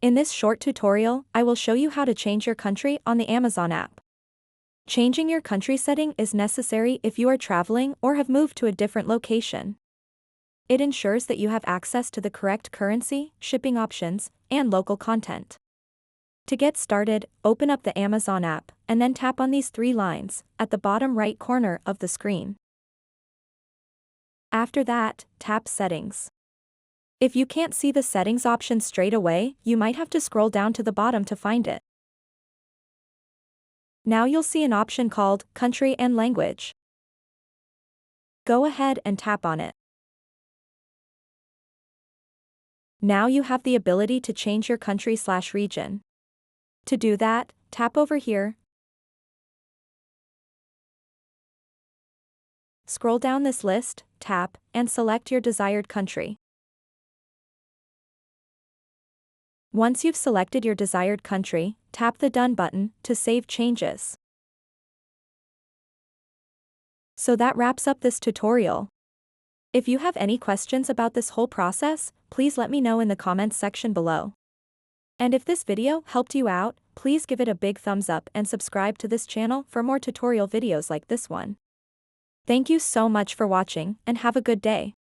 In this short tutorial, I will show you how to change your country on the Amazon app. Changing your country setting is necessary if you are traveling or have moved to a different location. It ensures that you have access to the correct currency, shipping options, and local content. To get started, open up the Amazon app and then tap on these three lines at the bottom right corner of the screen. After that, tap Settings. If you can't see the settings option straight away, you might have to scroll down to the bottom to find it. Now you'll see an option called Country and Language. Go ahead and tap on it. Now you have the ability to change your country/region. To do that, tap over here. Scroll down this list, tap, and select your desired country. Once you've selected your desired country, tap the Done button to save changes. So that wraps up this tutorial. If you have any questions about this whole process, please let me know in the comments section below. And if this video helped you out, please give it a big thumbs up and subscribe to this channel for more tutorial videos like this one. Thank you so much for watching and have a good day.